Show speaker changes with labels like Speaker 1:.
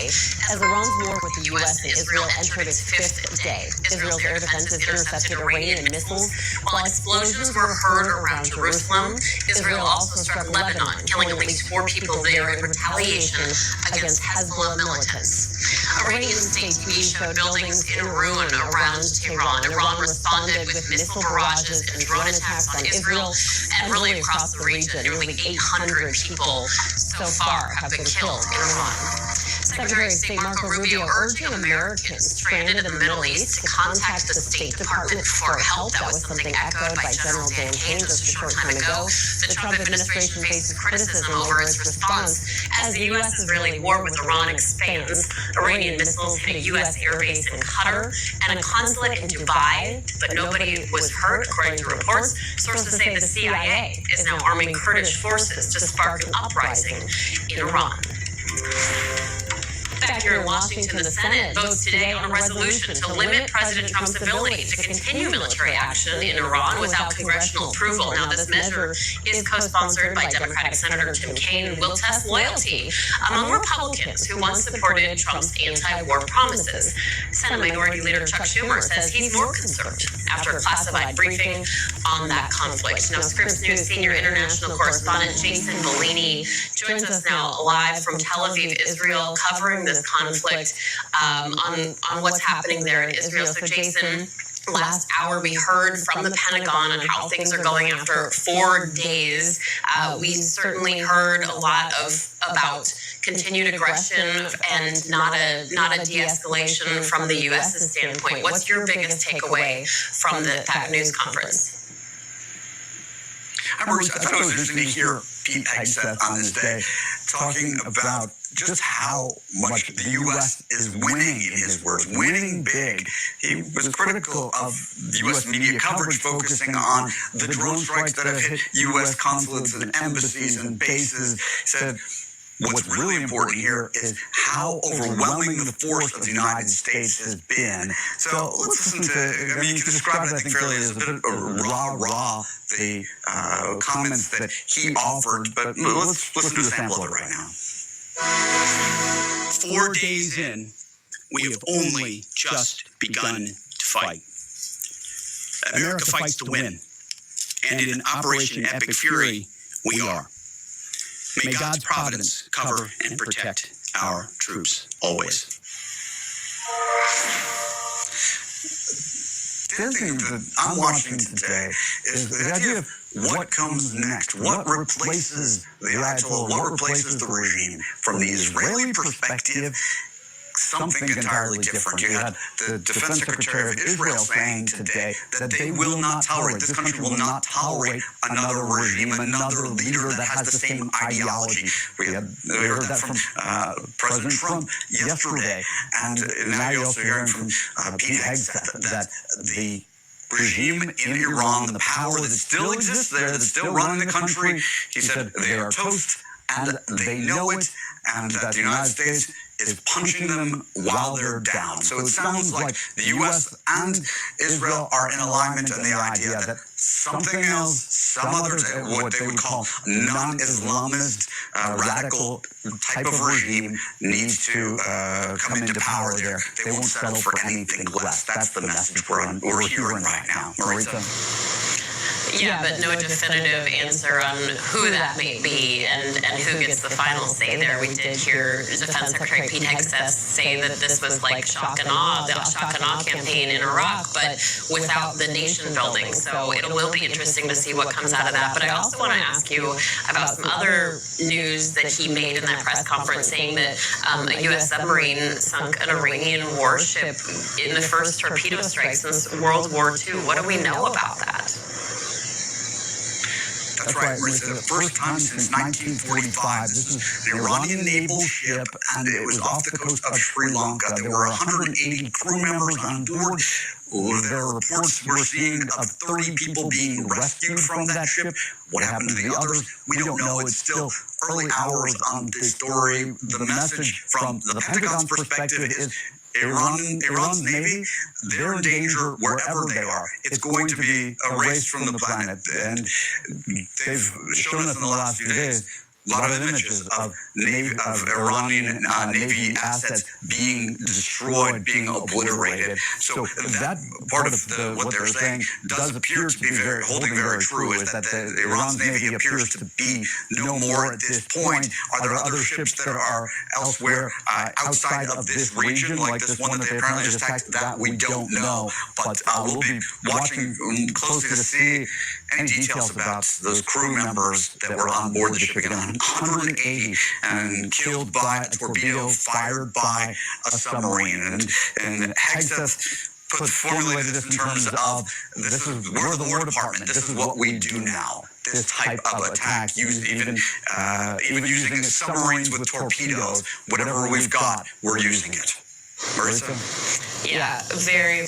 Speaker 1: as Iran's war with the U.S. and Israel entered its fifth day. Israel's air defenses intercepted Iranian missiles, while explosions were heard around Jerusalem. Israel also struck Lebanon, killing at least 4 people there in retaliation against Hezbollah militants. Iranian state TV showed buildings in ruin around Tehran. Iran responded with missile barrages and drone attacks on Israel and really across the region. Nearly 800 people so far have been killed in Iran. Secretary of State Marco Rubio urging Americans stranded in the Middle East to contact the State Department for help. That was something echoed by General Dan Kane just a short time ago. The Trump administration faces criticism over its response as the U.S.-Israeli war with Iran expands. Iranian missiles hit a U.S. airbase in Qatar and a consulate in Dubai, but nobody was hurt, according to reports. Sources say the CIA is now arming Kurdish forces to spark an uprising in Iran. Back here in Washington, the Senate votes today on a resolution to limit President Trump's ability to continue military action in Iran without congressional approval. Now, this measure is co-sponsored by Democratic Senator Tim Kaine and will test loyalty among Republicans who once supported Trump's anti-war promises. Senate Minority Leader Chuck Schumer says he's more concerned after a classified briefing on that conflict. Now, Scripps News senior international correspondent Jason Bellini joins us now live from Tel Aviv, Israel, covering this conflict on what's happening there in Israel. So, Jason, last hour we heard from the Pentagon on how things are going after 4 days. We certainly heard a lot about continued aggression and not a de-escalation from the U.S.'s standpoint. What's your biggest takeaway from that news conference?
Speaker 2: I thought it was interesting to hear Pete Hegseth on this day talking about just how much the U.S. is winning, in his words, winning big. He was critical of U.S. media coverage focusing on the drone strikes that have hit U.S. consulates and embassies and bases. He said, what's really important here is how overwhelming the force of the United States has been. So let's listen to, you can describe it, I think, fairly as a bit of rah-rah, the comments that he offered, but let's listen to a sample of it right now.
Speaker 3: 4 days in, we have only just begun to fight. America fights to win, and in Operation Epic Fury, we are. May God's providence cover and protect our troops always.
Speaker 2: The other thing that I'm watching today is the idea of what comes next, what replaces the Ayatollah, what replaces the regime. From the Israeli perspective, something entirely different. You had the Defense Secretary of Israel saying today that they will not tolerate, this country will not tolerate another regime, another leader that has the same ideology. We heard that from President Trump yesterday, and now you're also hearing from Pete Hegseth that the regime in Iran, the power that still exists there, that's still running the country, he said they are toast and they know it, and that the United States is punching them while they're down. So it sounds like the U.S. and Israel are in alignment on the idea that something else, some other, what they would call non-Islamist, radical type of regime needs to come into power there. They won't settle for anything less. That's the message we're hearing right now. Maritza?
Speaker 1: Yeah, but no definitive answer on who that may be and who gets the final say there. We did hear Defense Secretary Pete Hegseth say that this was like shock and awe, the shock and awe campaign in Iraq, but without the nation building. So it will be interesting to see what comes out of that. But I also want to ask you about some other news that he made in that press conference, saying that a U.S. submarine sunk an Iranian warship in the first torpedo strike since World War II. What do we know about that?
Speaker 2: That's right, Marissa. The first time since 1945. This is an Iranian naval ship, and it was off the coast of Sri Lanka. There were 180 crew members on board. There are reports we're seeing of 30 people being rescued from that ship. What happened to the others? We don't know. It's still early hours on this story. The message from the Pentagon's perspective is Iran's Navy, they're in danger wherever they are. It's going to be erased from the planet. And they've shown us in the last few days lot of images of Iranian Navy assets being destroyed, being obliterated. So that part of what they're saying does appear to be holding very true, is that Iran's Navy appears to be no more at this point. Are there other ships that are elsewhere outside of this region, like this one that they apparently just attacked? That we don't know, but we'll be watching closely to see any details about those crew members that were on board the ship. Again, 180 and killed by a torpedo fired by a submarine. And Hegseth formulated this in terms of, we're the War Department. This is what we do now. This type of attack, even using submarines with torpedoes, whatever we've got, we're using it. Marissa?
Speaker 1: Yeah, very.